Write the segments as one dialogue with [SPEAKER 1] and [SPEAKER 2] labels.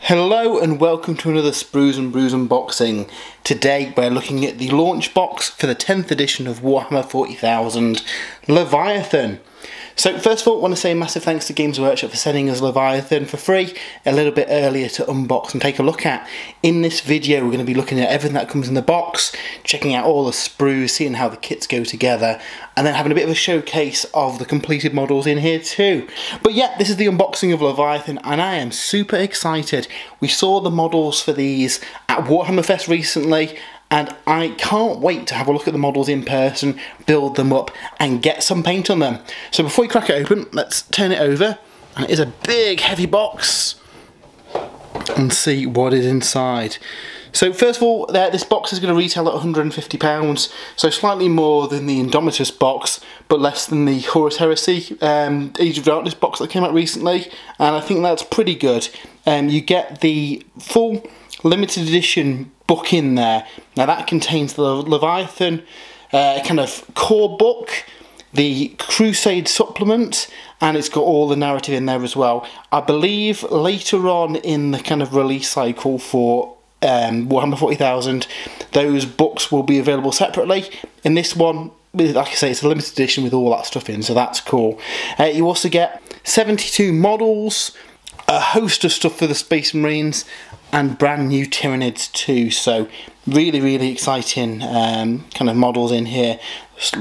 [SPEAKER 1] Hello and welcome to another Sprues and Brews unboxing. Today we're looking at the launch box for the 10th edition of Warhammer 40,000 Leviathan. So first of all, I want to say a massive thanks to Games Workshop for sending us Leviathan for free a little bit earlier to unbox and take a look at. In this video we're going to be looking at everything that comes in the box, checking out all the sprues, seeing how the kits go together, and then having a bit of a showcase of the completed models in here too. But yeah, this is the unboxing of Leviathan and I am super excited. We saw the models for these at Warhammer Fest recently, and I can't wait to have a look at the models in person, build them up and get some paint on them. So before we crack it open, let's turn it over, and it is a big heavy box, and see what is inside. So first of all, this box is going to retail at £150, so slightly more than the Indomitus box, but less than the Horus Heresy Age of Darkness box that came out recently, and I think that's pretty good. You get the full limited edition book in there. Now that contains the Leviathan kind of core book, the Crusade supplement, and it's got all the narrative in there as well. I believe later on in the kind of release cycle for Warhammer 40,000, those books will be available separately. In this one, like I say, it's a limited edition with all that stuff in, so that's cool. You also get 72 models, a host of stuff for the Space Marines, and brand new Tyranids too, so really exciting kind of models in here.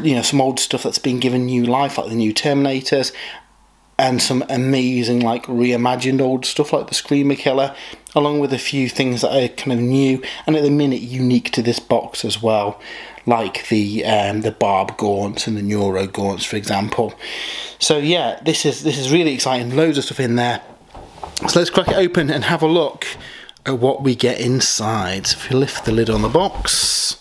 [SPEAKER 1] You know, some old stuff that's been given new life, like the new Terminators, and some amazing like reimagined old stuff like the Screamer Killer, along with a few things that are kind of new and at the minute unique to this box as well, like the Barb Gaunts and the Neuro Gaunts, for example. So yeah, this is really exciting. Loads of stuff in there. So let's crack it open and have a look at what we get inside. So if you lift the lid on the box,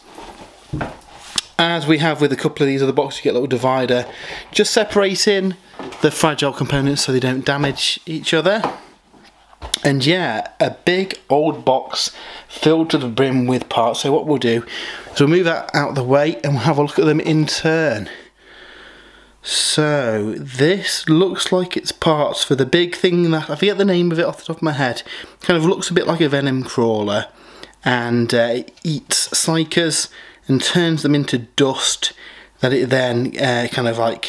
[SPEAKER 1] as we have with a couple of these other boxes, you get a little divider just separating the fragile components so they don't damage each other. And yeah, a big old box filled to the brim with parts. So what we'll do is we'll move that out of the way and we'll have a look at them in turn. So this looks like it's parts for the big thing that I forget the name of it off the top of my head. Kind of looks a bit like a venom crawler, and it eats psychers and turns them into dust that it then kind of like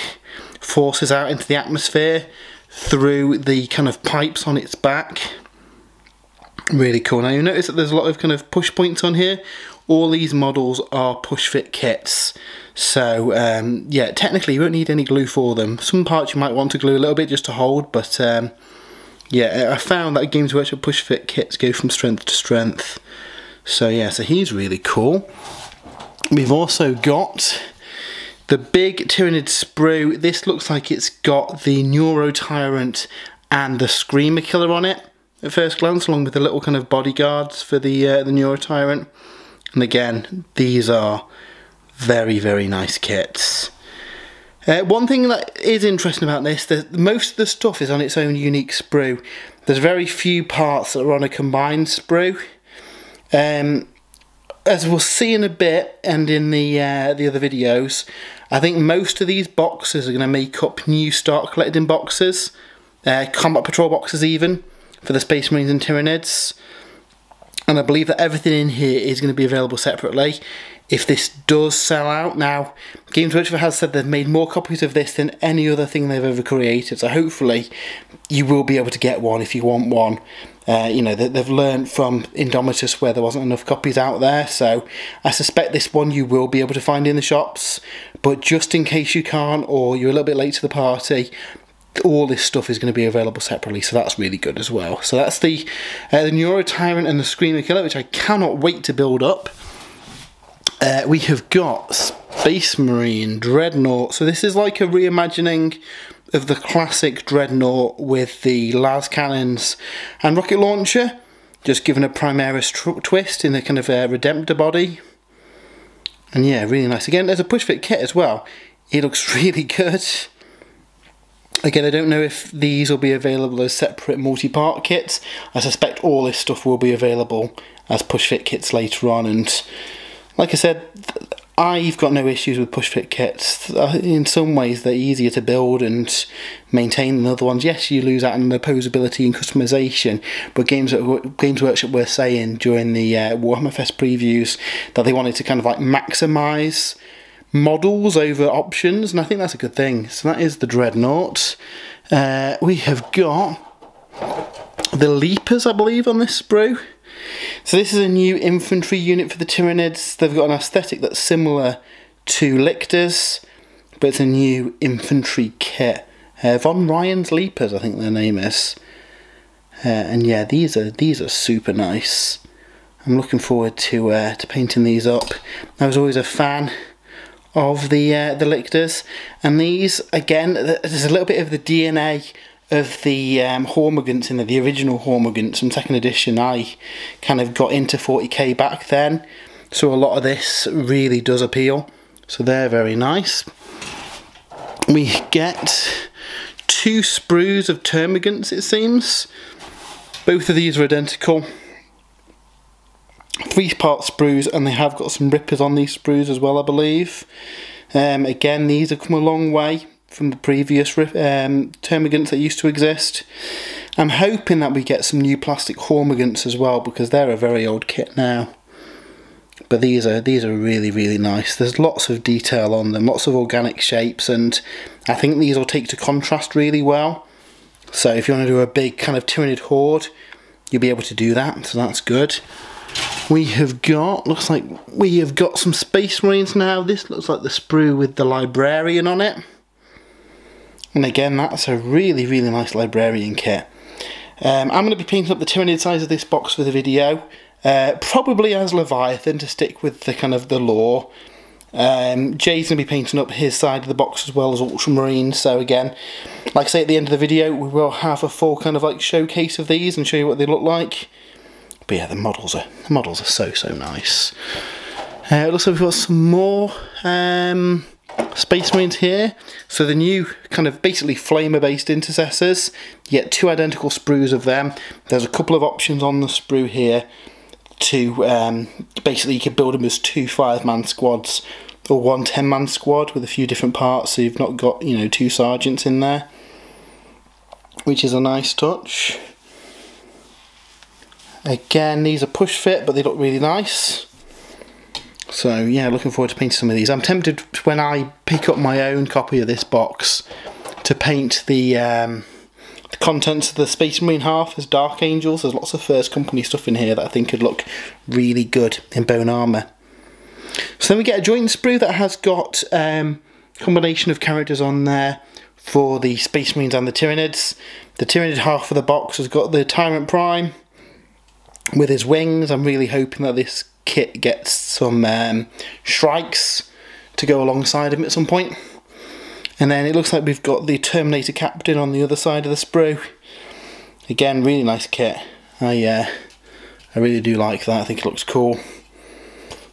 [SPEAKER 1] forces out into the atmosphere through the kind of pipes on its back. Really cool. Now you'll notice that there's a lot of kind of push points on here. All these models are push fit kits, so yeah, technically you won't need any glue for them. Some parts you might want to glue a little bit just to hold, but yeah, I found that Games Workshop push fit kits go from strength to strength. So yeah, so he's really cool. We've also got the big Tyranid sprue. This looks like it's got the Neuro Tyrant and the Screamer Killer on it at first glance, along with the little kind of bodyguards for the Neuro Tyrant. And again, these are very nice kits. One thing that is interesting about this, most of the stuff is on its own unique sprue. There's very few parts that are on a combined sprue. As we'll see in a bit and in the other videos, I think most of these boxes are going to make up new start collecting boxes, combat patrol boxes even, for the Space Marines and Tyranids. And I believe that everything in here is going to be available separately if this does sell out. Now, Games Workshop has said they've made more copies of this than any other thing they've ever created, so hopefully you will be able to get one if you want one. You know, they've learned from Indomitus where there wasn't enough copies out there, so I suspect this one you will be able to find in the shops, but just in case you can't or you're a little bit late to the party, all this stuff is going to be available separately, so that's really good as well. So that's the Neuro Tyrant and the Screamer Killer, which I cannot wait to build up. We have got Space Marine Dreadnought. So this is like a reimagining of the classic Dreadnought with the las cannons and rocket launcher, just given a Primaris twist in the kind of Redemptor body. And yeah, really nice. Again, there's a push fit kit as well. It looks really good. Again, I don't know if these will be available as separate multi-part kits. I suspect all this stuff will be available as push-fit kits later on, and like I said, I've got no issues with push-fit kits. In some ways they're easier to build and maintain than other ones. Yes, you lose out on the posability and customization, but Games Workshop were saying during the Warhammer Fest previews that they wanted to kind of like maximise models over options, and I think that's a good thing. So that is the Dreadnought. We have got the Leapers, I believe, on this sprue. So this is a new infantry unit for the Tyranids. They've got an aesthetic that's similar to Lictors, but it's a new infantry kit. Von Ryan's Leapers, I think their name is. And yeah, these are super nice. I'm looking forward to painting these up. I was always a fan of the Lictors, and these, again, there's a little bit of the DNA of the Hormagaunts in the original Hormagaunts from 2nd edition. I kind of got into 40k back then, so a lot of this really does appeal. So they're very nice. We get 2 sprues of Termagants, it seems. Both of these are identical. 3-part sprues, and they have got some rippers on these sprues as well, I believe. Again, these have come a long way from the previous Termagants that used to exist. I'm hoping that we get some new plastic Hormagaunts as well, because they're a very old kit now. But these are really, really nice. There's lots of detail on them, lots of organic shapes, and I think these will take to contrast really well. So if you want to do a big kind of Tyranid horde, you'll be able to do that, so that's good. We have got, looks like we have got some Space Marines now. This looks like the sprue with the Librarian on it. And again, that's a really, really nice Librarian kit. I'm going to be painting up the Tyranid size of this box for the video. Probably as Leviathan, to stick with the kind of the lore. Jay's going to be painting up his side of the box as well as Ultramarine. So again, like I say at the end of the video, we will have a full kind of like showcase of these and show you what they look like. But yeah, the models are so nice. It looks like we've got some more Space Marines here. So the new kind of basically flamer based intercessors. You get 2 identical sprues of them. There's a couple of options on the sprue here to basically you could build them as 2 5-man squads or 1 10-man squad with a few different parts, so you've not got, you know, 2 sergeants in there, which is a nice touch. Again, these are push fit, but they look really nice. So yeah, looking forward to painting some of these. I'm tempted when I pick up my own copy of this box to paint the contents of the Space Marine half as Dark Angels. There's lots of First Company stuff in here that I think could look really good in bone armour. So then we get a joint sprue that has got combination of characters on there for the Space Marines and the Tyranids. The Tyranid half of the box has got the Tyrant Prime with his wings. I'm really hoping that this kit gets some Shrikes to go alongside him at some point. And then it looks like we've got the Terminator Captain on the other side of the sprue. Again, really nice kit. I really do like that. I think it looks cool.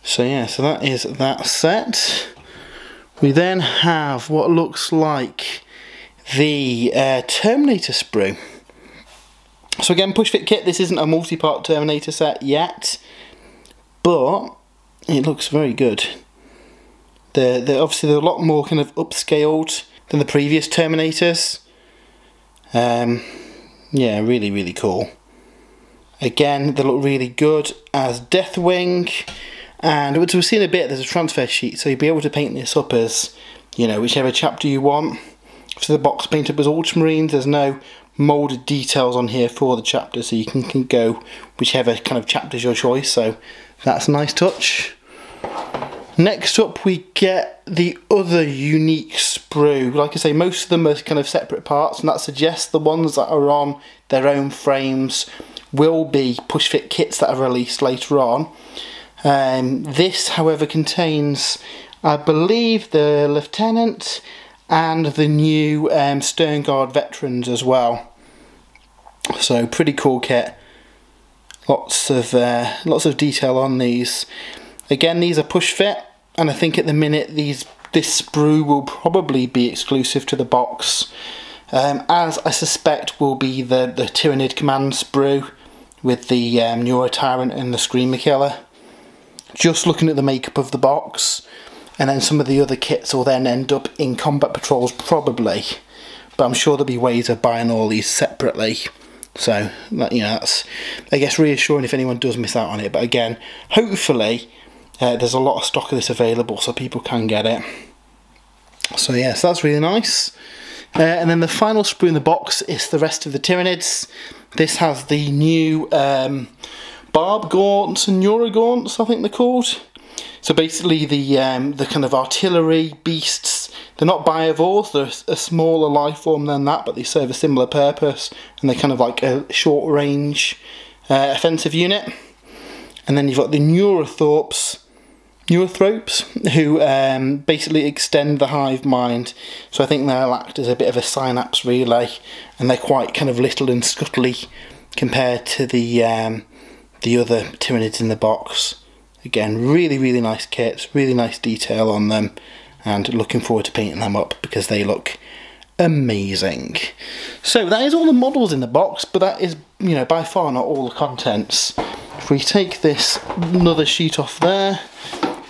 [SPEAKER 1] So yeah, so that is that set. We then have what looks like the Terminator sprue. So again, push fit kit. This isn't a multi-part Terminator set yet, but it looks very good. They're obviously a lot more kind of upscaled than the previous Terminators. Yeah, really, really cool. Again, they look really good as Deathwing, and as we've seen a bit, there's a transfer sheet, so you'll be able to paint this up as, you know, whichever chapter you want. So the box paint up as Ultramarines. There's no moulded details on here for the chapter, so you can go whichever kind of chapter's your choice, so that's a nice touch. Next up we get the other unique sprue. Like I say, most of them are kind of separate parts, and that suggests the ones that are on their own frames will be push fit kits that are released later on. This however contains, I believe, the Lieutenant and the new Stern Guard veterans as well. So pretty cool kit. Lots of detail on these. Again, these are push fit, and I think at the minute this sprue will probably be exclusive to the box, as I suspect will be the Tyranid Command sprue with the Neuro Tyrant and the Screamer Killer. Just looking at the makeup of the box, and then some of the other kits will then end up in combat patrols probably, but I'm sure there'll be ways of buying all these separately. So, you know, that's, I guess, reassuring if anyone does miss out on it. But again, hopefully there's a lot of stock of this available so people can get it. So yes, that's really nice. And then the final sprue in the box is the rest of the Tyranids. This has the new Barb Gaunts and Neurogaunts, I think they're called. So basically the kind of artillery beasts. They're not biovores, they're a smaller life form than that, but they serve a similar purpose, and they're kind of like a short range offensive unit. And then you've got the Neurothropes, who basically extend the hive mind. So I think they'll act as a bit of a synapse relay, and they're quite kind of little and scuttly compared to the other Tyranids in the box. Again, really, really nice kits, really nice detail on them, and looking forward to painting them up because they look amazing. So that is all the models in the box, but that is, you know, by far not all the contents. If we take this another sheet off there,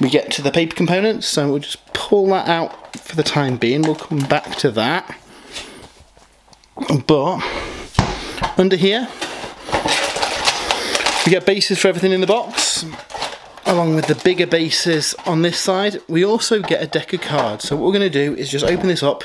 [SPEAKER 1] we get to the paper components, so we'll just pull that out for the time being. We'll come back to that. But under here, we get bases for everything in the box. Along with the bigger bases on this side, we also get a deck of cards. So what we're going to do is just open this up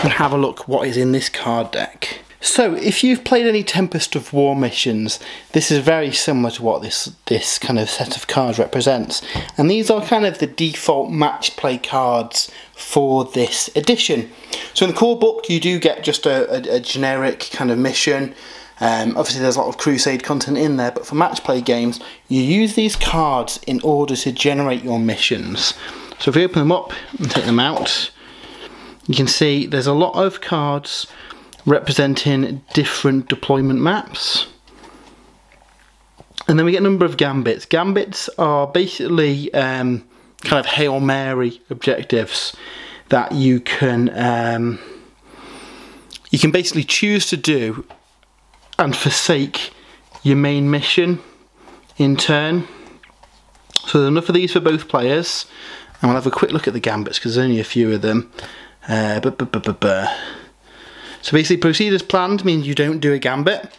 [SPEAKER 1] and have a look what is in this card deck. So if you've played any Tempest of War missions, this is very similar to what this kind of set of cards represents. And these are kind of the default match play cards for this edition. So in the core book you do get just a generic kind of mission. Obviously there's a lot of Crusade content in there, but for match play games you use these cards in order to generate your missions. So if we open them up and take them out, you can see there's a lot of cards representing different deployment maps. And then we get a number of gambits. Gambits are basically kind of Hail Mary objectives that you can basically choose to do and forsake your main mission in turn. So there's enough of these for both players, and we'll have a quick look at the gambits because there's only a few of them. So basically, proceed as planned means you don't do a gambit.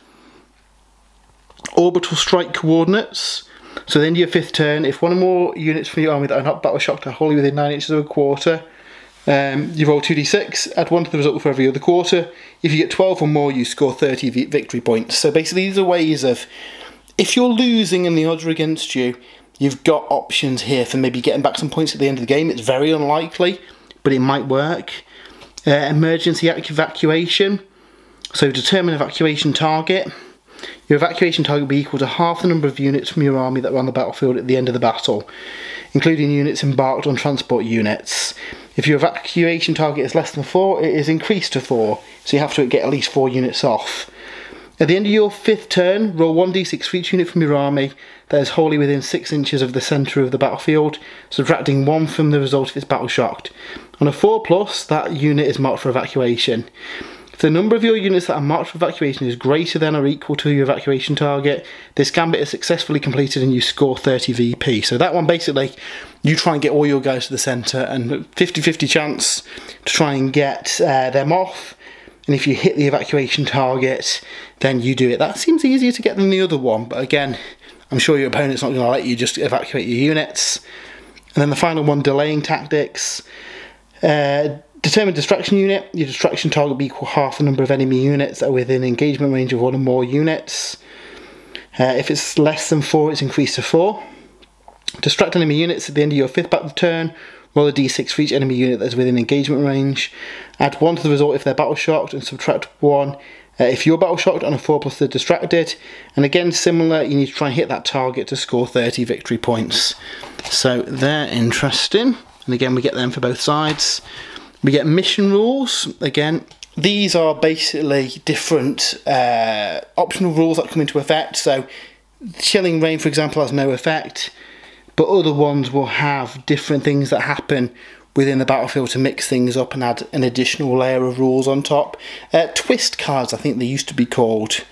[SPEAKER 1] Orbital strike coordinates. So at the end of your 5th turn, if one or more units from your army that are not battle shocked are wholly within 9 inches of a quarter, you roll 2d6, add 1 to the result for every other quarter. If you get 12 or more, you score 30 victory points. So basically these are ways of, if you're losing and the odds are against you, you've got options here for maybe getting back some points at the end of the game. It's very unlikely, but it might work. Emergency evacuation. So determine evacuation target. Your evacuation target will be equal to half the number of units from your army that are on the battlefield at the end of the battle, including units embarked on transport units. If your evacuation target is less than 4, it is increased to 4, so you have to get at least 4 units off. At the end of your 5th turn, roll 1d6 for each unit from your army that is wholly within 6 inches of the centre of the battlefield, subtracting 1 from the result if it's battle shocked. On a 4+, that unit is marked for evacuation. If the number of your units that are marked for evacuation is greater than or equal to your evacuation target, this gambit is successfully completed and you score 30 VP. So that one basically, you try and get all your guys to the centre, and 50-50 chance to try and get them off. And if you hit the evacuation target, then you do it. That seems easier to get than the other one, but again, I'm sure your opponent's not going to let you just evacuate your units. And then the final one, delaying tactics. Determine distraction unit. Your distraction target will be equal half the number of enemy units that are within engagement range of 1 or more units. If it's less than 4, it's increased to 4. Distract enemy units at the end of your 5th battle turn. Roll a d6 for each enemy unit that is within engagement range. Add 1 to the result if they're battle shocked, and subtract 1 if you're battle shocked. On a 4+, they're distracted. And again, similar, you need to try and hit that target to score 30 victory points. So they're interesting. And again, we get them for both sides. We get mission rules. Again, these are basically different optional rules that come into effect. So Chilling Rain, for example, has no effect, but other ones will have different things that happen within the battlefield to mix things up and add an additional layer of rules on top. Twist cards, I think they used to be called.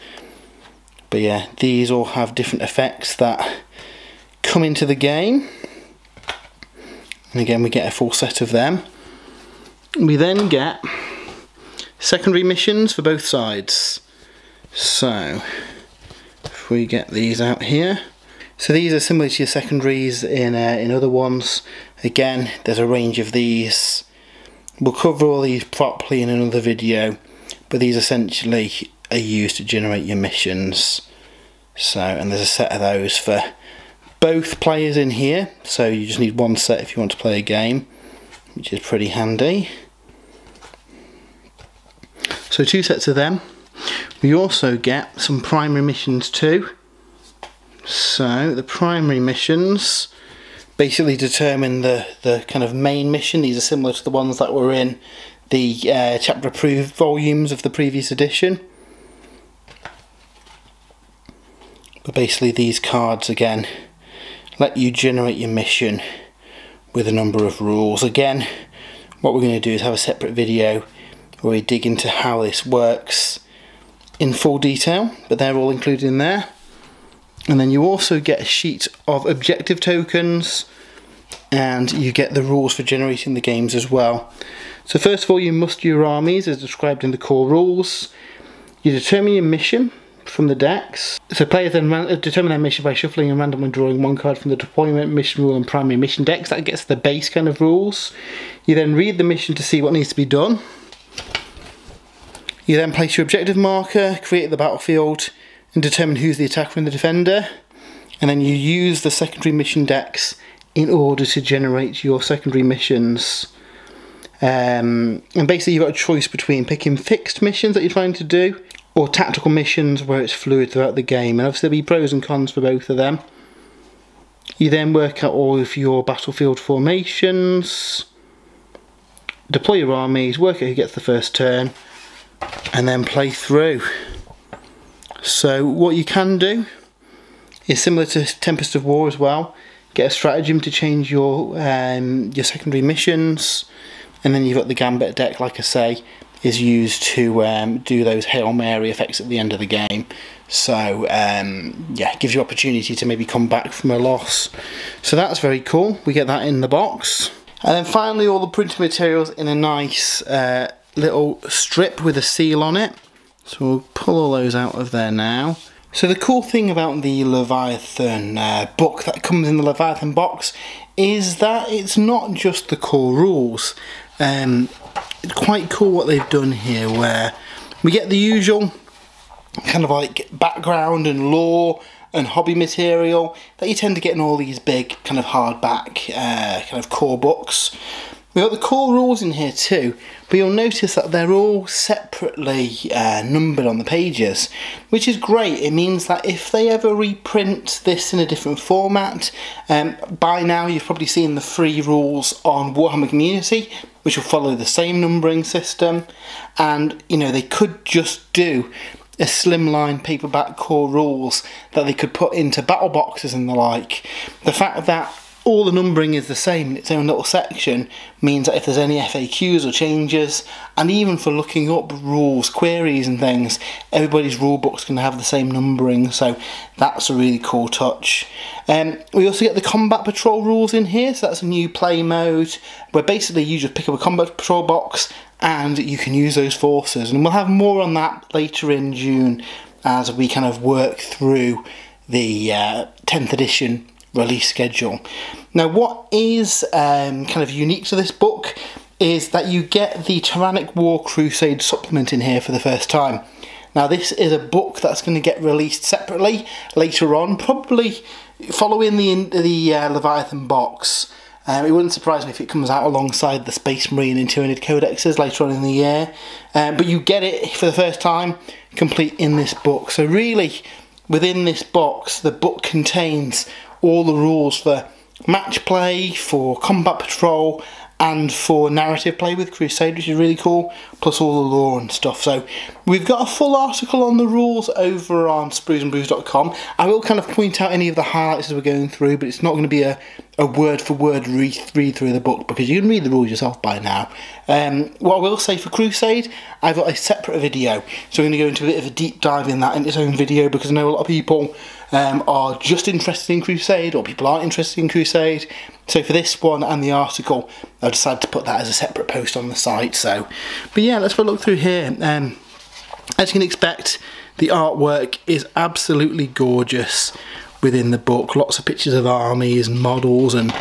[SPEAKER 1] But yeah, these all have different effects that come into the game. and again we get a full set of them. We then get secondary missions for both sides. So if we get these out here, so these are similar to your secondaries in other ones. Again, there's a range of these. We'll cover all these properly in another video, but these essentially are used to generate your missions. So, and there's a set of those for both players in here, so you just need one set if you want to play a game, which is pretty handy. So 2 sets of them. We also get some primary missions too. So the primary missions basically determine the kind of main mission. These are similar to the ones that were in the chapter approved volumes of the previous edition. But basically these cards again let you generate your mission with a number of rules. Again, what we're going to do is have a separate video where we dig into how this works in full detail, but they're all included in there. And then you also get a sheet of objective tokens, and you get the rules for generating the games as well. So first of all, you muster your armies as described in the core rules. You determine your mission from the decks. So players then determine their mission by shuffling and randomly drawing one card from the deployment, mission rule and primary mission decks. That gets the base kind of rules. You then read the mission to see what needs to be done. You then place your objective marker, create the battlefield, and determine who's the attacker and the defender. And then you use the secondary mission decks in order to generate your secondary missions. And basically you've got a choice between picking fixed missions that you're trying to do, or tactical missions where it's fluid throughout the game. And obviously there'll be pros and cons for both of them. You then work out all of your battlefield formations, deploy your armies, work out who gets the first turn, and then play through. So what you can do is similar to Tempest of War as well. Get a stratagem to change your secondary missions, and then you've got the Gambit deck, like I say, is used to do those Hail Mary effects at the end of the game. So yeah, it gives you opportunity to maybe come back from a loss. So that's very cool. We get that in the box. And then finally all the printed materials in a nice little strip with a seal on it. So we'll pull all those out of there now. So the cool thing about the Leviathan book that comes in the Leviathan box is that it's not just the core rules. It's quite cool what they've done here, where we get the usual kind of like background and lore and hobby material that you tend to get in all these big kind of hardback kind of core books. We've got the core rules in here too, but you'll notice that they're all separately numbered on the pages, which is great. It means that if they ever reprint this in a different format, by now you've probably seen the free rules on Warhammer Community, which will follow the same numbering system, and you know, they could just do a slimline paperback core rules that they could put into battle boxes and the like. The fact that all the numbering is the same in its own little section means that if there's any FAQs or changes, and even for looking up rules, queries and things, everybody's rule book's going to have the same numbering, so that's a really cool touch. We also get the combat patrol rules in here, so that's a new play mode where basically you just pick up a combat patrol box and you can use those forces, and we'll have more on that later in June as we kind of work through the 10th edition release schedule. Now what is kind of unique to this book is that you get the Tyrannic War Crusade supplement in here for the first time. Now this is a book that's going to get released separately later on, probably following the Leviathan box. It wouldn't surprise me if it comes out alongside the Space Marine and Tyranid codexes later on in the year, but you get it for the first time complete in this book. So really within this box, the book contains all the rules for match play, for combat patrol, and for narrative play with Crusade, which is really cool, plus all the lore and stuff. So we've got a full article on the rules over on spruesandbrews.com. I will kind of point out any of the highlights as we're going through, but it's not going to be a word for word read through the book, because you can read the rules yourself by now. What I will say for Crusade, I've got a separate video, so we're going to go into a bit of a deep dive in that in its own video, because I know a lot of people are just interested in Crusade, or people aren't interested in Crusade. So for this one and the article, I decided to put that as a separate post on the site. So, but yeah, let's have a look through here. As you can expect, the artwork is absolutely gorgeous within the book. Lots of pictures of armies and models and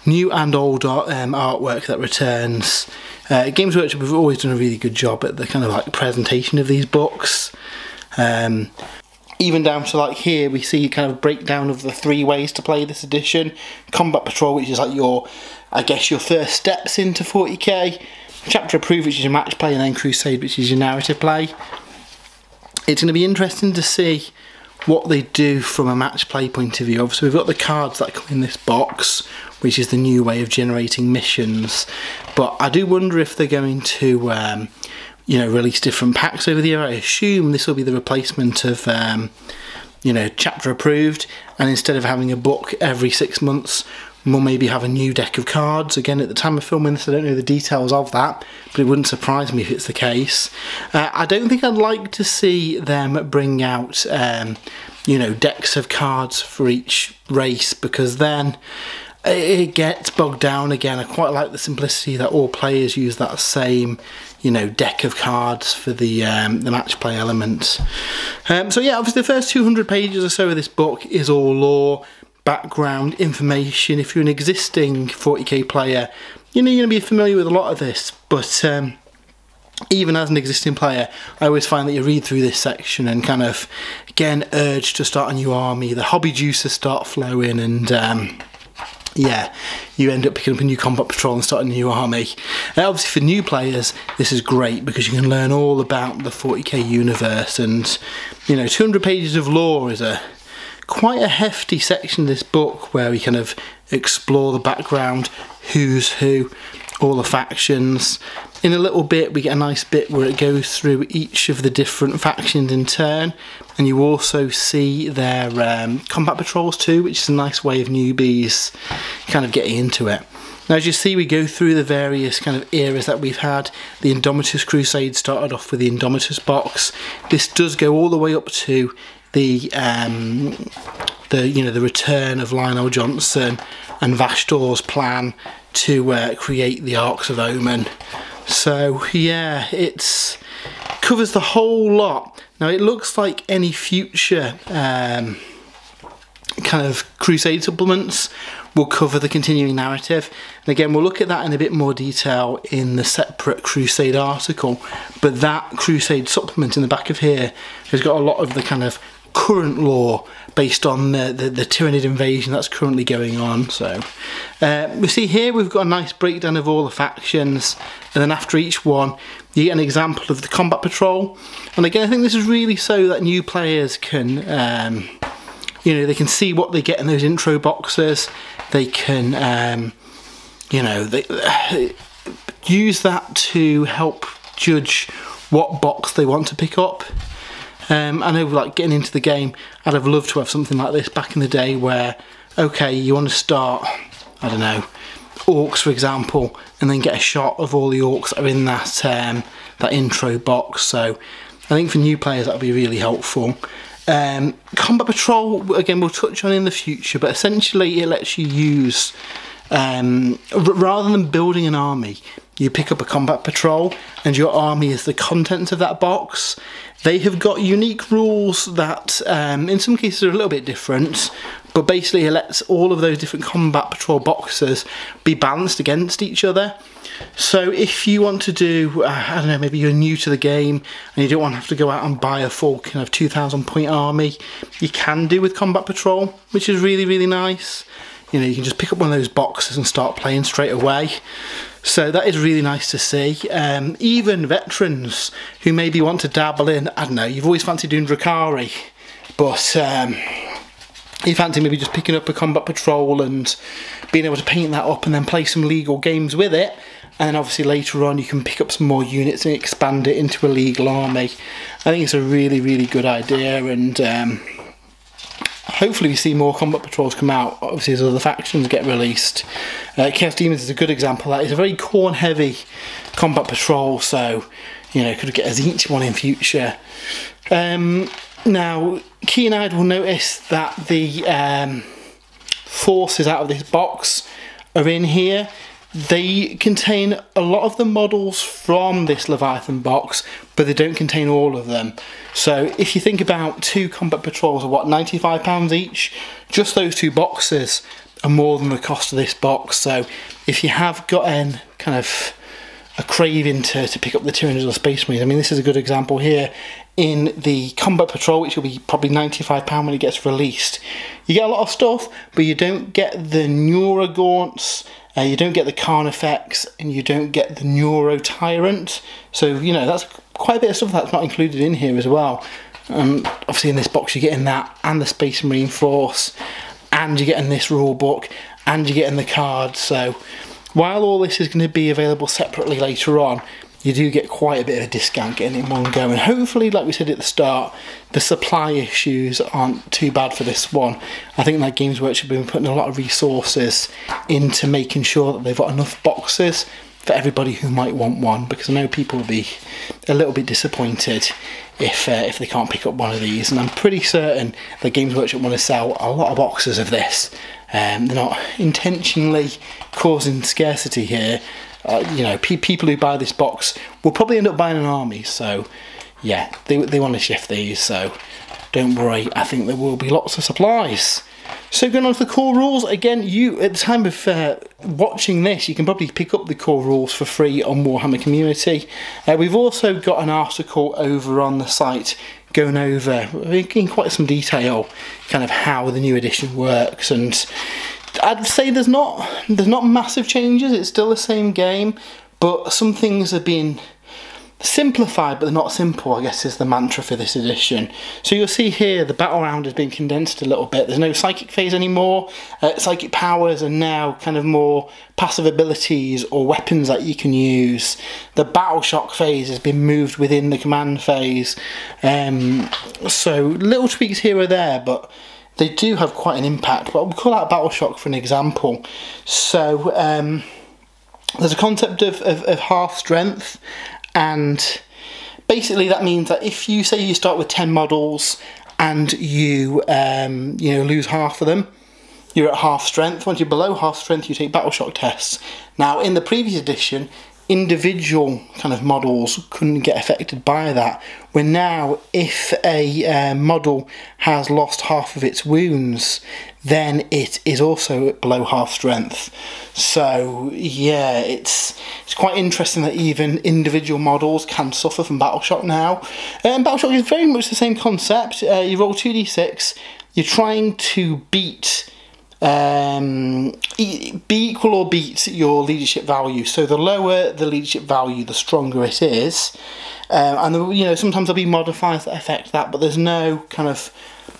[SPEAKER 1] new and old artwork that returns. Games Workshop have always done a really good job at the kind of like presentation of these books. Even down to like here we see kind of a breakdown of the 3 ways to play this edition. Combat Patrol, which is like your, I guess, your first steps into 40k. Chapter Approved, which is your match play, and then Crusade, which is your narrative play. It's going to be interesting to see what they do from a match play point of view. Obviously we've got the cards that come in this box, which is the new way of generating missions, but I do wonder if they're going to you know, release different packs over the year. I assume this will be the replacement of you know, Chapter Approved, and instead of having a book every 6 months, we'll maybe have a new deck of cards. Again, at the time of filming this, I don't know the details of that, but it wouldn't surprise me if it's the case. I don't think I'd like to see them bring out you know, decks of cards for each race, because then it gets bogged down again. I quite like the simplicity that all players use that same, you know, deck of cards for the match play element. So yeah, obviously the first 200 pages or so of this book is all lore, background, information. If you're an existing 40k player, you know, you're going to be familiar with a lot of this, but even as an existing player, I always find that you read through this section and kind of again urged to start a new army. The hobby juices start flowing, and yeah, you end up picking up a new combat patrol and start a new army. Obviously for new players this is great because you can learn all about the 40k universe, and you know, 200 pages of lore is quite a hefty section of this book where we kind of explore the background, who's who, all the factions. In a little bit we get a nice bit where it goes through each of the different factions in turn, and you also see their combat patrols too, which is a nice way of newbies kind of getting into it. Now as you see, we go through the various kind of eras that we've had. The Indomitus Crusade started off with the Indomitus box. This does go all the way up to the you know, the return of Lionel Johnson and Vashtor's plan to create the Arks of Omen. So yeah, it's covers the whole lot. Now it looks like any future kind of Crusade supplements will cover the continuing narrative, and again we'll look at that in a bit more detail in the separate Crusade article, but that Crusade supplement in the back of here has got a lot of the kind of current lore based on the Tyranid invasion that's currently going on. So we see here we've got a nice breakdown of all the factions, and then after each one you get an example of the combat patrol. And again, I think this is really so that new players can you know, they can see what they get in those intro boxes. They can you know, they use that to help judge what box they want to pick up. I know, like, getting into the game, I'd have loved to have something like this back in the day where, okay, you want to start, I don't know, orcs for example, and then get a shot of all the orcs that are in that that intro box. So I think for new players that would be really helpful. Combat Patrol, again, we'll touch on in the future, but essentially it lets you use, rather than building an army, you pick up a combat patrol and your army is the contents of that box. They have got unique rules that in some cases are a little bit different, but basically it lets all of those different combat patrol boxes be balanced against each other. So if you want to do, I don't know, maybe you're new to the game and you don't want to have to go out and buy a full kind of 2,000 point army, you can do with combat patrol, which is really, really nice. You know, you can just pick up one of those boxes and start playing straight away. So that is really nice to see. Even veterans who maybe want to dabble in, I don't know, you've always fancied doing Drakari, but you fancy maybe just picking up a combat patrol and being able to paint that up and then play some legal games with it. And then obviously later on you can pick up some more units and expand it into a legal army. I think it's a really, really good idea, and hopefully we see more combat patrols come out, obviously as other factions get released. Chaos Demons is a good example of that. It's a very corn heavy combat patrol, so you know, could get us each one in future. Now, keen-eyed will notice that the forces out of this box are in here. They contain a lot of the models from this Leviathan box, but they don't contain all of them. So if you think about 2 combat patrols are what, £95 each? Just those 2 boxes are more than the cost of this box. So if you have got kind of a craving to pick up the Tyranids or Space Marines, I mean, this is a good example here. In the combat patrol, which will be probably £95 when it gets released, you get a lot of stuff, but you don't get the Neurogaunts, you don't get the Carnifex, and you don't get the Neuro Tyrant. So, you know, that's quite a bit of stuff that's not included in here as well. Obviously in this box you're getting that, and the Space Marine Force, and you're getting this rule book, and you're getting the cards. So while all this is going to be available separately later on, you do get quite a bit of a discount getting it in one go, and hopefully, like we said at the start, the supply issues aren't too bad for this one. I think that Games Workshop have been putting a lot of resources into making sure that they've got enough boxes for everybody who might want one, because I know people will be a little bit disappointed if they can't pick up one of these, and I'm pretty certain that Games Workshop want to sell a lot of boxes of this. They're not intentionally causing scarcity here. You know, people who buy this box will probably end up buying an army, so yeah, they want to shift these, so don't worry, I think there will be lots of supplies. So going on to the core rules, again, you at the time of watching this, you can probably pick up the core rules for free on Warhammer Community. We've also got an article over on the site going over in quite some detail kind of how the new edition works, and I'd say there's not massive changes. It's still the same game, but some things are being simplified, but they're not simple, I guess is the mantra for this edition. So you'll see here the battle round has been condensed a little bit. There's no psychic phase anymore. Psychic powers are now kind of more passive abilities or weapons that you can use. The battle shock phase has been moved within the command phase. So little tweaks here or there, but they do have quite an impact. But we'll call out battle shock for an example. So there's a concept of half strength, and basically that means that if you say you start with 10 models and you lose half of them, you're at half strength. Once you're below half strength, you take battle shock tests. Now in the previous edition, individual kind of models couldn't get affected by that, where now if a model has lost half of its wounds, then it is also below half strength. So yeah, it's quite interesting that even individual models can suffer from battle shock now. Battle shock is very much the same concept. You roll 2d6, you're trying to be equal or beat your leadership value. So the lower the leadership value, the stronger it is. And sometimes there'll be modifiers that affect that, but there's no kind of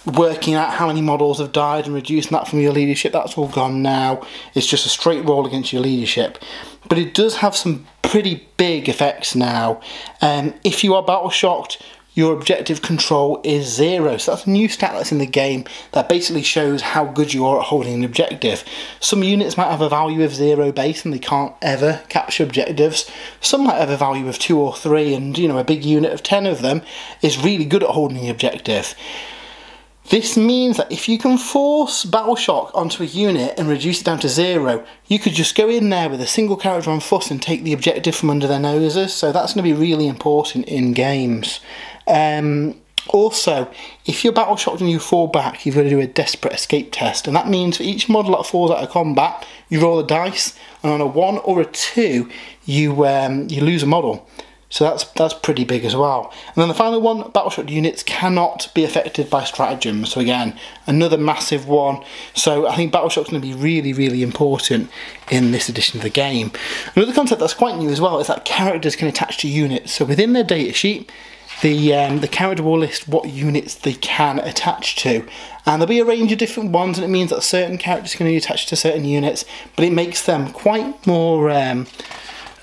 [SPEAKER 1] working out how many models have died and reducing that from your leadership. That's all gone now. It's just a straight roll against your leadership. But it does have some pretty big effects now. If you are battle shocked, your objective control is 0. So that's a new stat that's in the game that basically shows how good you are at holding an objective. Some units might have a value of 0 base and they can't ever capture objectives. Some might have a value of 2 or 3, and a big unit of 10 of them is really good at holding the objective. This means that if you can force battle shock onto a unit and reduce it down to 0, you could just go in there with a single character on foot and take the objective from under their noses. So that's going to be really important in games. Also, if you're battle shocked and you fall back, you've got to do a desperate escape test, and that means for each model that falls out of combat, you roll a dice, and on a 1 or a 2, you lose a model. So that's pretty big as well. And then the final one, battle shocked units cannot be affected by stratagem. So again, another massive one. So I think battle shock's going to be really, really important in this edition of the game. Another concept that's quite new as well is that characters can attach to units. So within their data sheet, the character will list what units they can attach to, and there'll be a range of different ones, and it means that certain characters can be attached to certain units, but it makes them quite more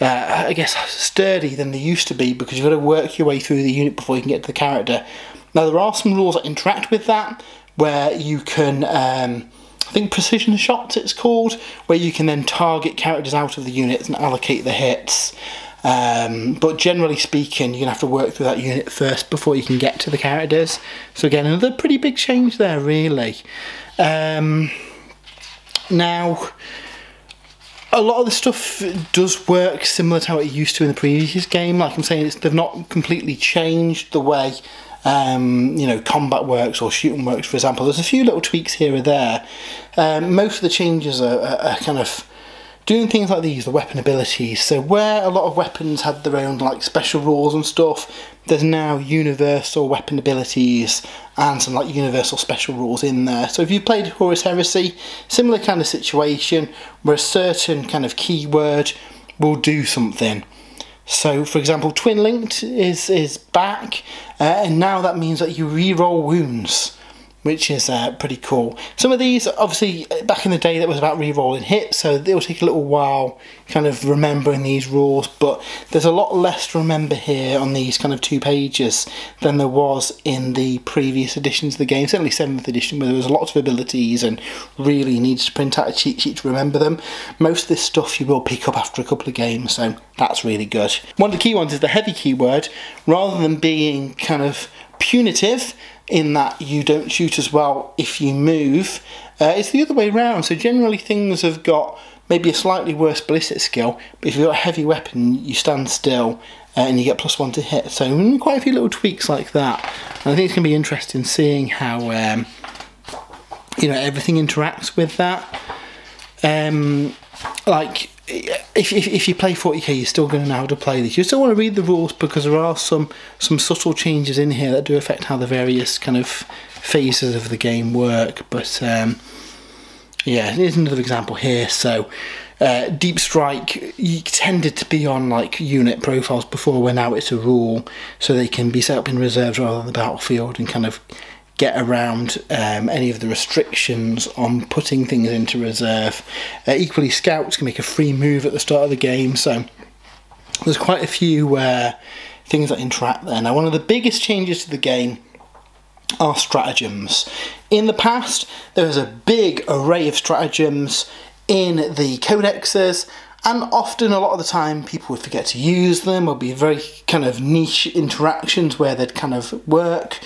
[SPEAKER 1] I guess sturdy than they used to be, because you've got to work your way through the unit before you can get to the character. Now there are some rules that interact with that, where you can I think precision shots it's called, where you can then target characters out of the units and allocate the hits. but generally speaking, you're going to have to work through that unit first before you can get to the characters. So again, another pretty big change there, really. Now, a lot of the stuff does work similar to how it used to in the previous game. Like I'm saying, they've not completely changed the way you know, combat works or shooting works, for example. There's a few little tweaks here or there. Most of the changes are kind of doing things like these, the weapon abilities. So where a lot of weapons had their own like special rules and stuff, there's now universal weapon abilities and some like universal special rules in there. So if you played Horus Heresy, similar kind of situation where a certain kind of keyword will do something. So for example, Twin Linked is back, and now that means that you re-roll wounds, which is pretty cool. Some of these, obviously, back in the day that was about re-rolling hits, so it'll take a little while kind of remembering these rules, but there's a lot less to remember here on these kind of 2 pages than there was in the previous editions of the game, certainly 7th edition, where there was lots of abilities and really needs to print out a cheat sheet to remember them. Most of this stuff you will pick up after a couple of games, so that's really good. One of the key ones is the heavy keyword. Rather than being kind of punitive in that you don't shoot as well if you move, it's the other way around. So generally things have got maybe a slightly worse ballistic skill, but if you've got a heavy weapon you stand still and you get +1 to hit. So quite a few little tweaks like that, and I think it's going to be interesting seeing how you know, everything interacts with that. Like if you play 40k, you're still going to know how to play this. You still want to read the rules because there are some subtle changes in here that do affect how the various kind of phases of the game work. But yeah, here's another example here. So Deep Strike, you tended to be on like unit profiles before, where now it's a rule, so they can be set up in reserves rather than the battlefield and kind of get around any of the restrictions on putting things into reserve. Equally, scouts can make a free move at the start of the game, so there's quite a few things that interact there. Now, one of the biggest changes to the game are stratagems. In the past, there was a big array of stratagems in the codexes, and often, a lot of the time, people would forget to use them, or be very kind of niche interactions where they'd kind of work.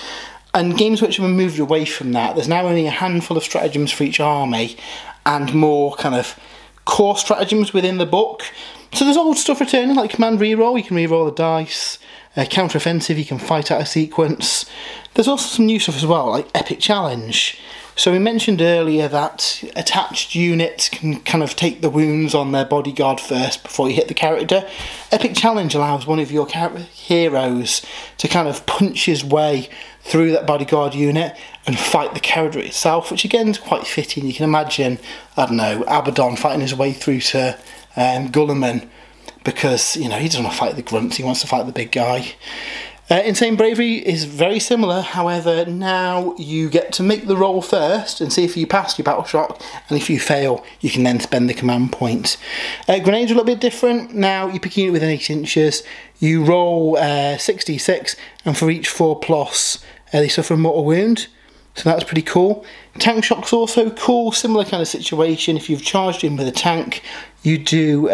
[SPEAKER 1] And games which have moved away from that, there's now only a handful of stratagems for each army, and more kind of core stratagems within the book. So there's old stuff returning, like command reroll, you can reroll the dice. Counter-offensive, you can fight out a sequence. There's also some new stuff as well, like Epic Challenge. So we mentioned earlier that attached units can kind of take the wounds on their bodyguard first before you hit the character. Epic Challenge allows one of your heroes to kind of punch his way through that bodyguard unit and fight the character itself, which again is quite fitting. You can imagine, I don't know, Abaddon fighting his way through to Gulliman, because, you know, he doesn't want to fight the grunts, he wants to fight the big guy. Insane Bravery is very similar, however now you get to make the roll first and see if you pass your battle shock, and if you fail you can then spend the command point. Grenades are a little bit different. Now you pick a unit within 8 inches, you roll 6d6, and for each 4+, they suffer a mortal wound. So that's pretty cool. Tank shock's also cool, similar kind of situation. If you've charged in with a tank, you do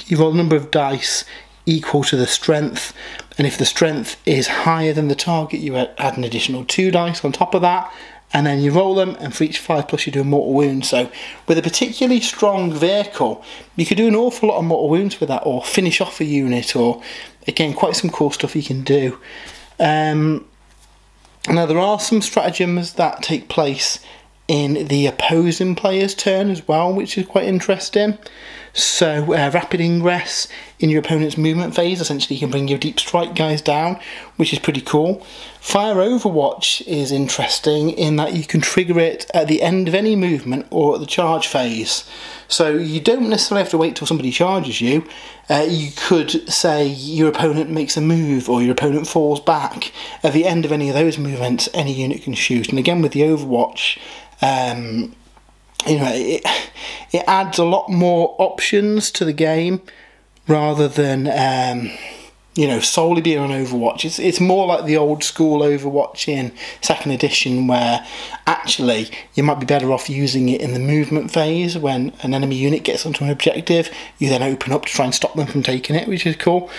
[SPEAKER 1] you roll a number of dice equal to the strength, and if the strength is higher than the target, you add an additional 2 dice on top of that, and then you roll them, and for each 5+ you do a mortal wound. So with a particularly strong vehicle, you could do an awful lot of mortal wounds with that, or finish off a unit, or again, quite some cool stuff you can do. Now there are some stratagems that take place in the opposing player's turn as well, which is quite interesting. So rapid ingress in your opponent's movement phase, essentially you can bring your deep strike guys down, which is pretty cool. Fire Overwatch is interesting in that you can trigger it at the end of any movement or at the charge phase. So you don't necessarily have to wait till somebody charges you. You could say your opponent makes a move or your opponent falls back. At the end of any of those movements, any unit can shoot. And again with the Overwatch, you know, it adds a lot more options to the game rather than you know, solely being on Overwatch. It's more like the old school Overwatch in 2nd edition, where actually you might be better off using it in the movement phase. When an enemy unit gets onto an objective, you then open up to try and stop them from taking it, which is cool.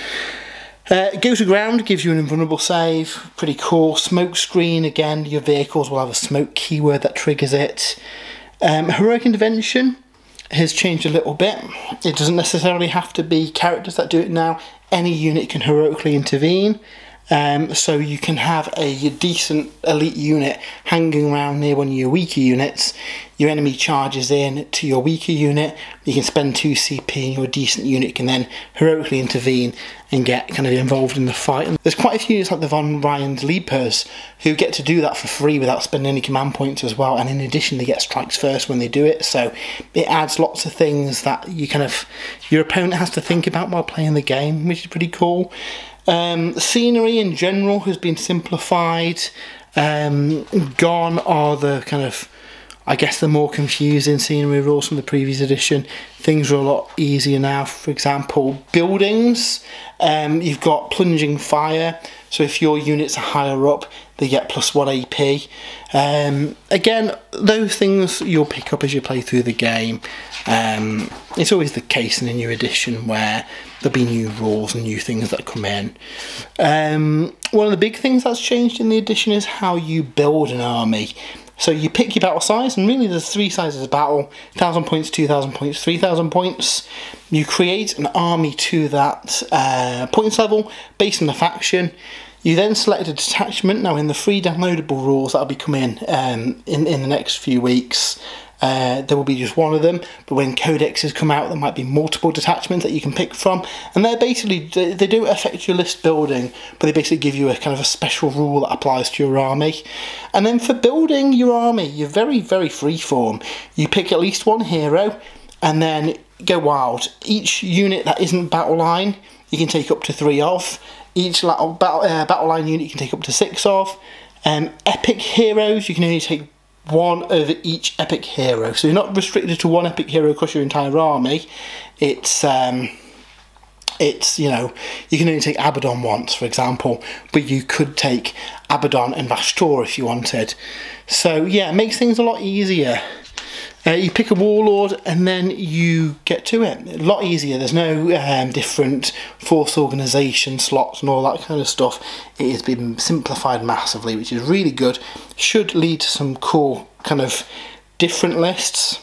[SPEAKER 1] Go to ground gives you an invulnerable save, pretty cool. Smoke screen, again, your vehicles will have a smoke keyword that triggers it. Heroic intervention has changed a little bit. It doesn't necessarily have to be characters that do it now. Any unit can heroically intervene. So you can have a decent elite unit hanging around near one of your weaker units. Your enemy charges in to your weaker unit. You can spend 2 CP, and your decent unit can then heroically intervene and get kind of involved in the fight. And there's quite a few units like the Von Ryan's Leapers who get to do that for free without spending any command points as well. And in addition, they get strikes first when they do it. So it adds lots of things that your opponent has to think about while playing the game, which is pretty cool. Scenery in general has been simplified. Gone are the kind of, I guess, the more confusing scenery rules from the previous edition. Things are a lot easier now. For example, buildings, you've got plunging fire, so if your units are higher up, they get +1 AP. Again, those things you'll pick up as you play through the game. It's always the case in a new edition where there'll be new rules and new things that come in. One of the big things that's changed in the edition is how you build an army. So you pick your battle size, and really there's 3 sizes of battle: 1,000 points, 2,000 points, 3,000 points. You create an army to that points level based on the faction. You then select a detachment. Now in the free downloadable rules that'll be coming in the next few weeks, there will be just one of them, but when codexes come out there might be multiple detachments that you can pick from, and they're basically, they don't affect your list building, but they basically give you a kind of a special rule that applies to your army. And then for building your army, you're very freeform. You pick at least 1 hero and then go wild. Each unit that isn't battle line you can take up to 3 of. Each battle line unit you can take up to 6 of. Epic heroes, you can only take 1 of each epic hero, so you're not restricted to 1 epic hero across your entire army. It's you know, you can only take Abaddon once, for example, but you could take Abaddon and Vashtor if you wanted. So yeah, it makes things a lot easier. You pick a warlord and then you get to it. A lot easier. There's no different force organisation slots and all that kind of stuff. It has been simplified massively, which is really good. Should lead to some cool kind of different lists.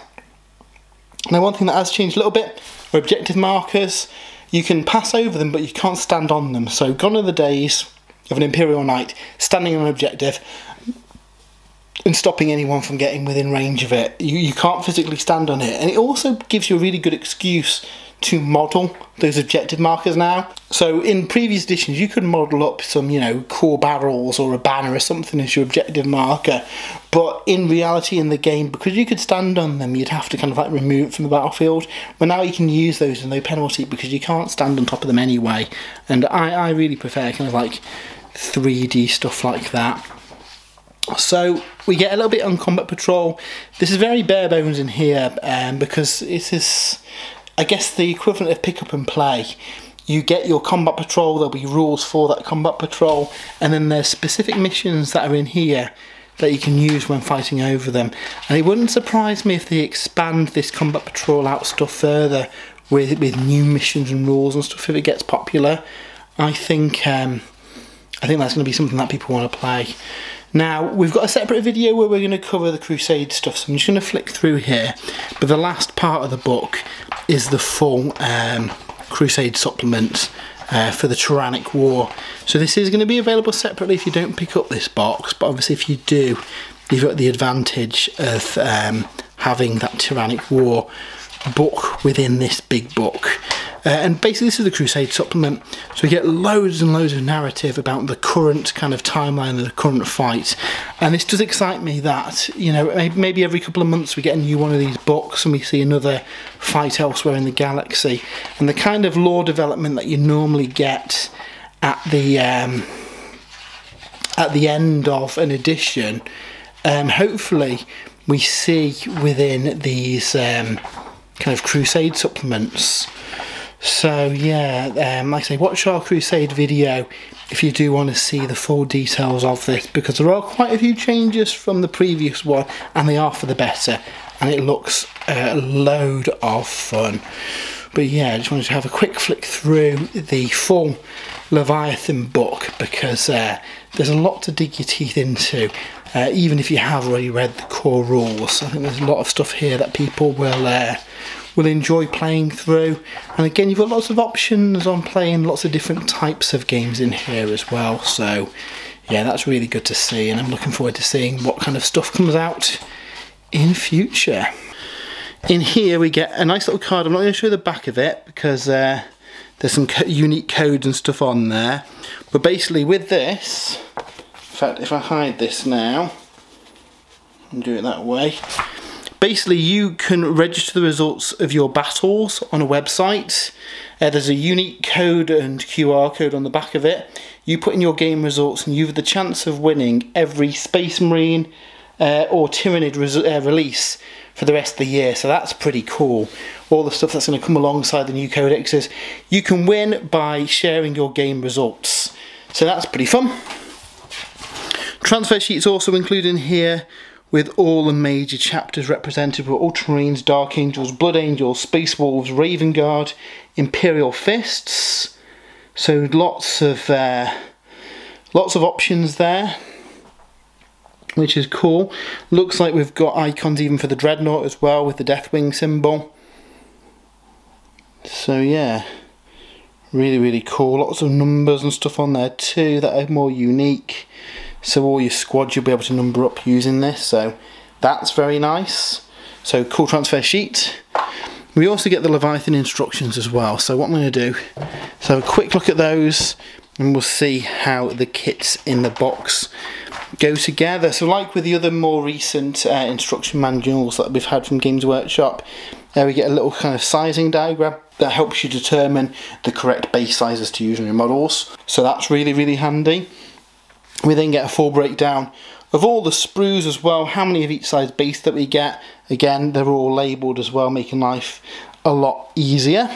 [SPEAKER 1] Now, one thing that has changed a little bit are objective markers. You can pass over them, but you can't stand on them. So gone are the days of an Imperial Knight standing on an objective and stopping anyone from getting within range of it. You can't physically stand on it, and it also gives you a really good excuse to model those objective markers now. So in previous editions you could model up some, you know, core barrels or a banner or something as your objective marker, but in reality in the game, because you could stand on them, you'd have to kind of like remove it from the battlefield. But now you can use those with no penalty because you can't stand on top of them anyway, and I really prefer kind of like 3D stuff like that. So we get a little bit on combat patrol. This is very bare bones in here because it is, I guess, the equivalent of pick up and play. You get your combat patrol, there'll be rules for that combat patrol, and then there's specific missions that are in here that you can use when fighting over them. And it wouldn't surprise me if they expand this combat patrol out stuff further with new missions and rules and stuff if it gets popular. I think that's going to be something that people want to play. Now, we've got a separate video where we're going to cover the Crusade stuff, so I'm just going to flick through here. But the last part of the book is the full Crusade supplement for the Tyrannic War. So this is going to be available separately if you don't pick up this box, but obviously if you do, you've got the advantage of having that Tyrannic War book within this big book. And basically this is the Crusade supplement, so we get loads and loads of narrative about the current kind of timeline of the current fight. And this does excite me that, you know, maybe every couple of months we get a new one of these books and we see another fight elsewhere in the galaxy. And the kind of lore development that you normally get at the end of an edition, hopefully we see within these kind of Crusade supplements. So yeah, like I say, watch our Crusade video if you do want to see the full details of this, because there are quite a few changes from the previous one, and they are for the better, and it looks a load of fun. But yeah, I just wanted to have a quick flick through the full Leviathan book, because there's a lot to dig your teeth into, even if you have already read the core rules. I think there's a lot of stuff here that people will enjoy playing through, and again, you've got lots of options on playing lots of different types of games in here as well. So yeah, that's really good to see, and I'm looking forward to seeing what kind of stuff comes out in future. In here we get a nice little card. I'm not going to show the back of it because there's some unique codes and stuff on there, but basically with this, in fact if I hide this now and do it that way, basically you can register the results of your battles on a website. There's a unique code and QR code on the back of it. You put in your game results and you have the chance of winning every Space Marine or Tyranid release for the rest of the year. So that's pretty cool. All the stuff that's going to come alongside the new codexes, you can win by sharing your game results. So that's pretty fun. Transfer sheets also included in here, with all the major chapters represented with Ultramarines, Dark Angels, Blood Angels, Space Wolves, Raven Guard, Imperial Fists. So lots of options there, which is cool. Looks like we've got icons even for the Dreadnought as well, with the Deathwing symbol. So yeah, really, really cool. Lots of numbers and stuff on there too that are more unique. So all your squads you'll be able to number up using this, so that's very nice. So cool transfer sheet. We also get the Leviathan instructions as well, so what I'm going to do is have a quick look at those and we'll see how the kits in the box go together. So like with the other more recent instruction manuals that we've had from Games Workshop, we get a little kind of sizing diagram that helps you determine the correct base sizes to use on your models, so that's really, really handy. We then get a full breakdown of all the sprues as well, how many of each size base that we get. Again, they're all labelled as well, making life a lot easier.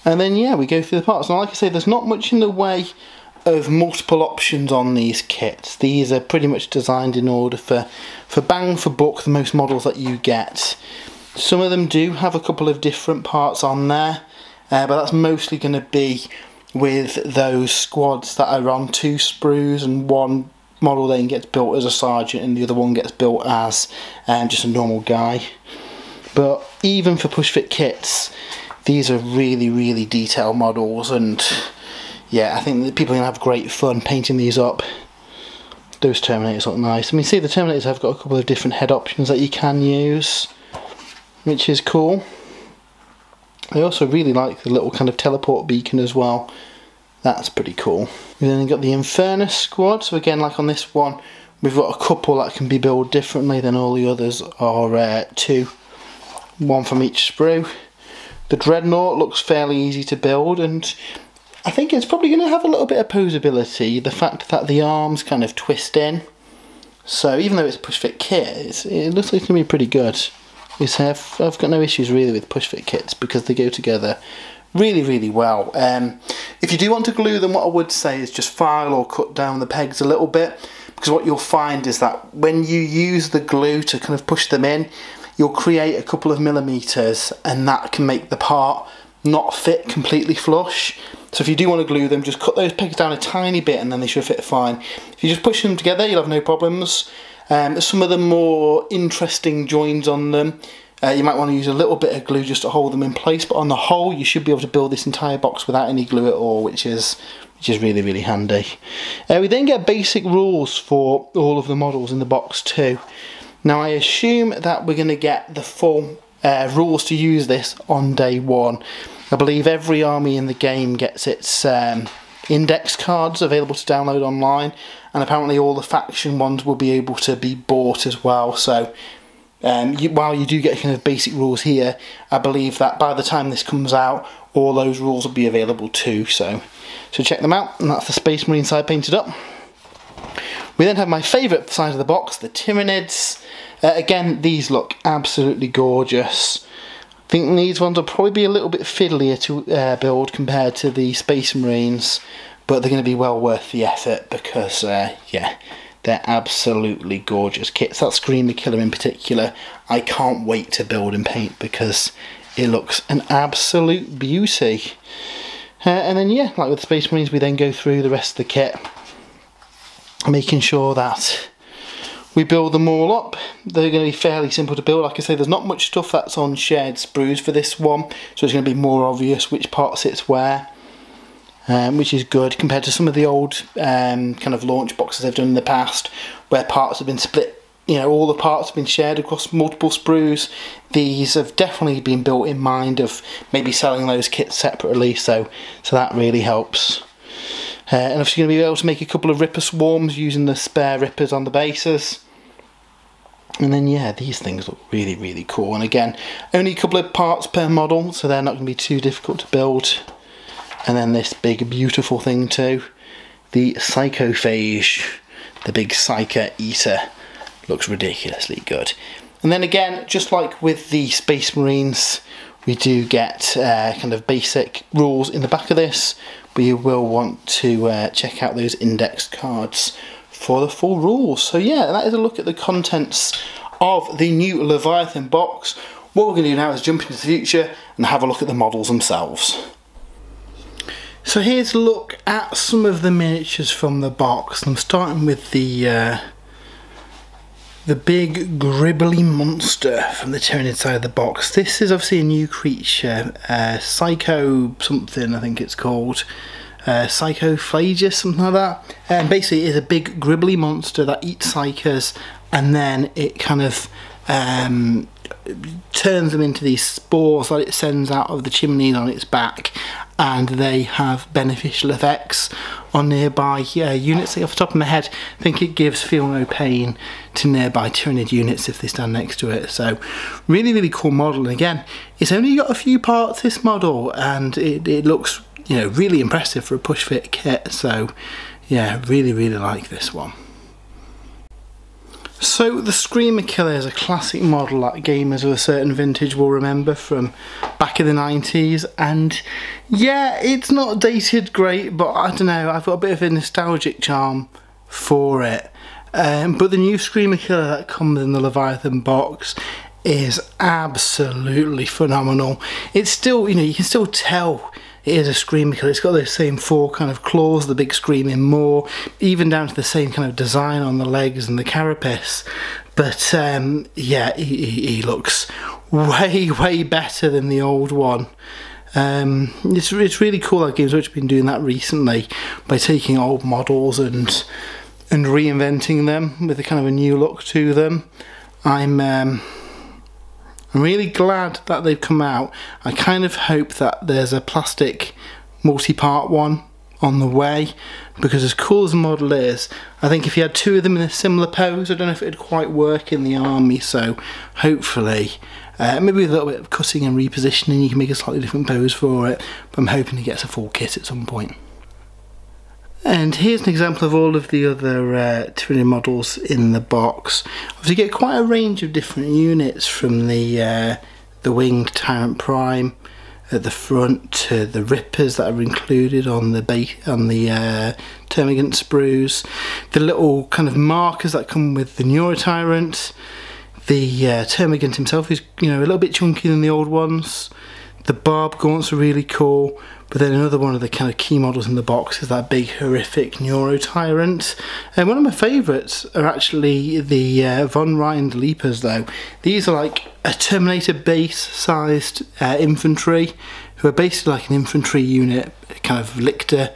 [SPEAKER 1] And then yeah, we go through the parts. Now like I say, there's not much in the way of multiple options on these kits. These are pretty much designed in order for bang for buck the most models that you get. Some of them do have a couple of different parts on there, but that's mostly going to be with those squads that are on 2 sprues, and one model then gets built as a sergeant and the other one gets built as just a normal guy. But even for push fit kits, these are really, really detailed models, and yeah, I think that people are going to have great fun painting these up. Those Terminators look nice. I mean, see, the Terminators have got a couple of different head options that you can use, which is cool. I also really like the little kind of teleport beacon as well. That's pretty cool. We've then got the Infernus squad. So again, like on this one, we've got a couple that can be built differently than all the others are 2. One from each sprue. The Dreadnought looks fairly easy to build, and I think it's probably going to have a little bit of posability. The fact that the arms kind of twist in. So even though it's a push fit kit, it looks like it's going to be pretty good. I've got no issues really with push fit kits because they go together really, really well. If you do want to glue them, what I would say is just file or cut down the pegs a little bit, because what you'll find is that when you use the glue to kind of push them in, you'll create a couple of millimeters, and that can make the part not fit completely flush. So if you do want to glue them, just cut those pegs down a tiny bit and then they should fit fine. If you just push them together, you'll have no problems. Some of the more interesting joins on them, you might want to use a little bit of glue just to hold them in place, but on the whole you should be able to build this entire box without any glue at all, which is really, really handy. We then get basic rules for all of the models in the box too. Now I assume that we're going to get the full rules to use this on day one. I believe every army in the game gets its index cards available to download online, and apparently all the faction ones will be able to be bought as well. So while you do get kind of basic rules here, I believe that by the time this comes out, all those rules will be available too. So check them out, and that's the Space Marine side painted up. We then have my favourite side of the box, the Tyranids. Again, these look absolutely gorgeous. think these ones will probably be a little bit fiddlier to build compared to the Space Marines, but they're going to be well worth the effort because, yeah, they're absolutely gorgeous kits. That Screamer Killer in particular, I can't wait to build and paint because it looks an absolute beauty. And then, yeah, like with the Space Marines, we then go through the rest of the kit, making sure that we build them all up. They're going to be fairly simple to build. Like I say, there's not much stuff that's on shared sprues for this one, so it's going to be more obvious which part sits where, which is good compared to some of the old kind of launch boxes I've done in the past, where parts have been split. You know, all the parts have been shared across multiple sprues. These have definitely been built in mind of maybe selling those kits separately, so that really helps. And obviously going to be able to make a couple of Ripper swarms using the spare Rippers on the bases. And then, yeah, these things look really, really cool. And again, only a couple of parts per model, so they're not going to be too difficult to build. And then this big, beautiful thing too, the Psychophage, the big Psyker Eater, looks ridiculously good. And then again, just like with the Space Marines, we do get kind of basic rules in the back of this, but you will want to check out those index cards for the full rules. So yeah, that is a look at the contents of the new Leviathan box. What we're going to do now is jump into the future and have a look at the models themselves. So here's a look at some of the miniatures from the box. I'm starting with the big gribbly monster from the Tyranid side of the box. This is obviously a new creature, Psycho something I think it's called, Psychophagus, something like that. And basically it is a big gribbly monster that eats Psychers, and then it kind of turns them into these spores that it sends out of the chimneys on its back, and they have beneficial effects on nearby units. Off the top of my head, I think it gives feel no pain to nearby Tyranid units if they stand next to it. So really, really cool model. And again, it's only got a few parts, this model, and it looks, you know, really impressive for a push fit kit. So yeah, really, really like this one. So the Screamer Killer is a classic model that gamers of a certain vintage will remember from back in the 90s, and yeah, it's not dated great, but I don't know, I've got a bit of a nostalgic charm for it. But the new Screamer Killer that comes in the Leviathan box is absolutely phenomenal. It's still, you know, you can still tell it is a Screamer Killer. It's got those same four kind of claws, the big screaming maw, even down to the same kind of design on the legs and the carapace. But yeah, he looks way, way better than the old one. It's really cool that Games Workshop have been doing that recently by taking old models and reinventing them with a kind of a new look to them. I'm really glad that they've come out. I kind of hope that there's a plastic multi-part one on the way, because as cool as the model is, I think if you had two of them in a similar pose, I don't know if it'd quite work in the army. So hopefully, maybe with a little bit of cutting and repositioning, you can make a slightly different pose for it, but I'm hoping to get a full kit at some point. And here's an example of all of the other Tyranid models in the box. Obviously you get quite a range of different units, from the winged Tyrant Prime at the front to the Rippers that are included on the Termagant sprues, the little kind of markers that come with the Neurotyrant, the Termagant himself is, you know, a little bit chunkier than the old ones. The Barb Gaunts are really cool, but then another one of the kind of key models in the box is that big horrific Neurotyrant. And one of my favourites are actually the Von Rhind Leapers though. These are like a Terminator base sized infantry, who are basically like an infantry unit, kind of Lictor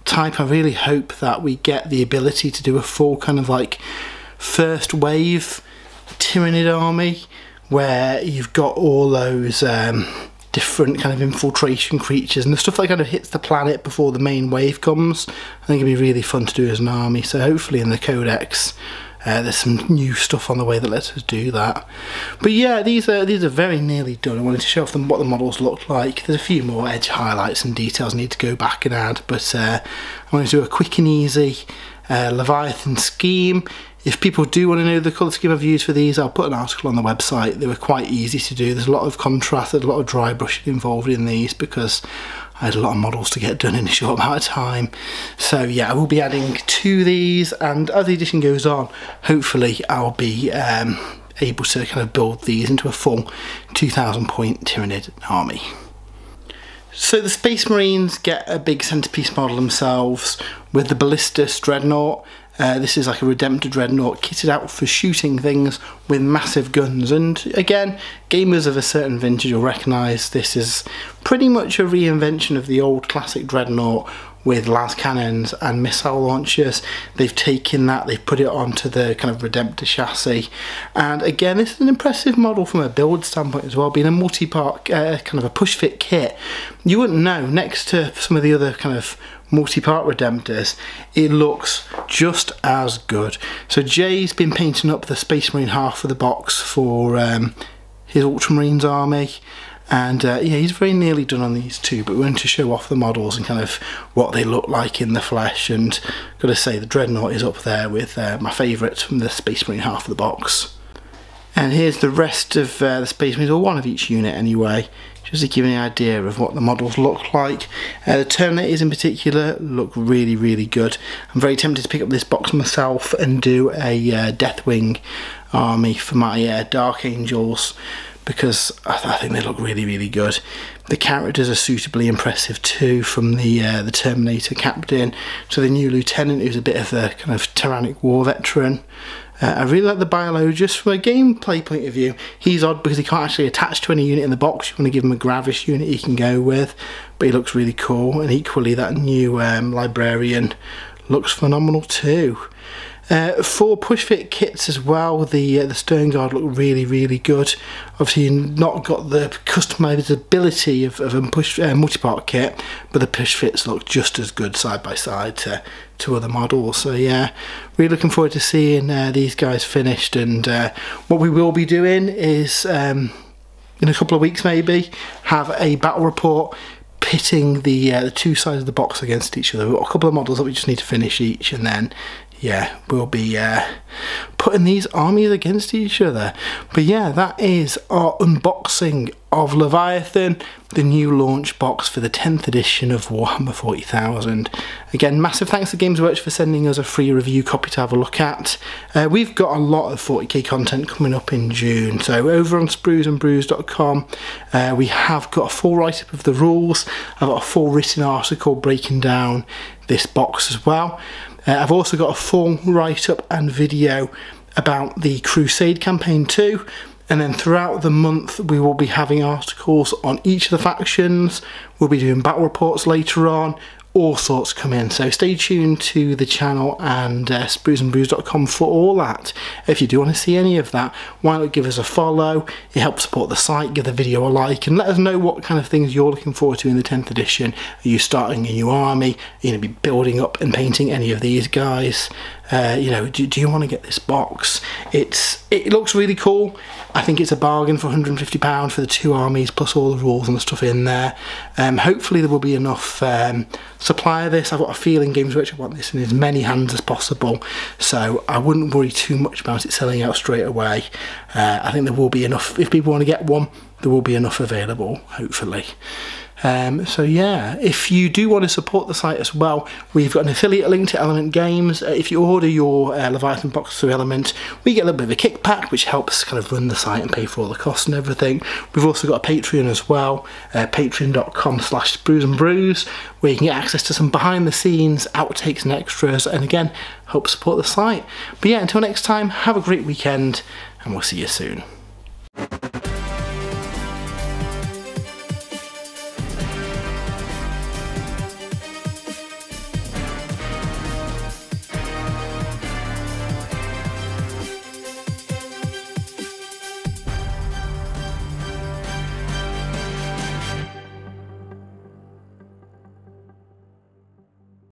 [SPEAKER 1] type. I really hope that we get the ability to do a full kind of like first wave Tyranid army, where you've got all those different kind of infiltration creatures and the stuff that kind of hits the planet before the main wave comes. I think it'd be really fun to do as an army, so hopefully in the Codex there's some new stuff on the way that lets us do that. But yeah, these are very nearly done. I wanted to show off them what the models look like. There's a few more edge highlights and details I need to go back and add, but I wanted to do a quick and easy Leviathan scheme If people do want to know the colour scheme I've used for these, I'll put an article on the website. They were quite easy to do. There's a lot of contrast, there's a lot of dry brushing involved in these because I had a lot of models to get done in a short amount of time. So yeah, I will be adding to these, and as the edition goes on, hopefully I'll be able to kind of build these into a full 2,000 point Tyranid army. So the Space Marines get a big centrepiece model themselves with the Ballistus Dreadnought. This is like a Redemptor Dreadnought kitted out for shooting things with massive guns, and again, gamers of a certain vintage will recognise this is pretty much a reinvention of the old classic Dreadnought with las cannons and missile launchers. They've taken that, they've put it onto the kind of Redemptor chassis, and again, this is an impressive model from a build standpoint as well, being a multi-part kind of a push-fit kit. You wouldn't know, next to some of the other kind of multi-part Redemptors, it looks just as good. So Jay's been painting up the Space Marine half of the box for his Ultramarines army, and yeah, he's very nearly done on these two, but we want to show off the models and kind of what they look like in the flesh. And gotta say, the Dreadnought is up there with my favourites from the Space Marine half of the box. And here's the rest of the Space Marines, or one of each unit anyway, just to give you an idea of what the models look like. The Terminators in particular look really, really good. I'm very tempted to pick up this box myself and do a Deathwing army for my Dark Angels, because I think they look really, really good. The characters are suitably impressive too, from the Terminator captain to the new lieutenant, who's a bit of a kind of Tyrannic War veteran. I really like the Biologist. From a gameplay point of view, he's odd because he can't actually attach to any unit in the box. You want to give him a Gravis unit he can go with, but he looks really cool. And equally, that new Librarian looks phenomenal too. For push-fit kits as well, the Stern Guard look really, really good. Obviously, you've not got the customizability of a multi-part kit, but the push-fits look just as good side by side to other models. So yeah, really looking forward to seeing these guys finished. And what we will be doing is, in a couple of weeks maybe, have a battle report pitting the two sides of the box against each other. We've got a couple of models that we just need to finish each, and then yeah, we'll be putting these armies against each other. But yeah, that is our unboxing of Leviathan, the new launch box for the 10th edition of Warhammer 40,000. Again, massive thanks to Games Workshop for sending us a free review copy to have a look at. We've got a lot of 40k content coming up in June, so over on spruesandbrews.com we have got a full write-up of the rules. I've got a full written article breaking down this box as well. I've also got a full write-up and video about the Crusade campaign too, and then throughout the month we will be having articles on each of the factions. We'll be doing battle reports later on, all sorts come in, so stay tuned to the channel and spruesandbrews.com for all that. If you do want to see any of that, why not give us a follow? It helps support the site. Give the video a like and let us know what kind of things you're looking forward to in the 10th edition. Are you starting a new army? Are you going to be building up and painting any of these guys? You know, do you want to get this box? It looks really cool. I think it's a bargain for £150 for the two armies plus all the rules and the stuff in there. Hopefully there will be enough supply of this. I've got a feeling Games Workshop want this in as many hands as possible, so I wouldn't worry too much about it selling out straight away. I think there will be enough. If people want to get one, there will be enough available, hopefully. So yeah, if you do want to support the site as well, we've got an affiliate link to Element Games. If you order your Leviathan box through Element, we get a little bit of a kickback, which helps kind of run the site and pay for all the costs and everything. We've also got a Patreon as well, patreon.com/spruesandbrews, where you can get access to some behind the scenes outtakes and extras, and again, help support the site. But yeah, until next time, have a great weekend, and we'll see you soon.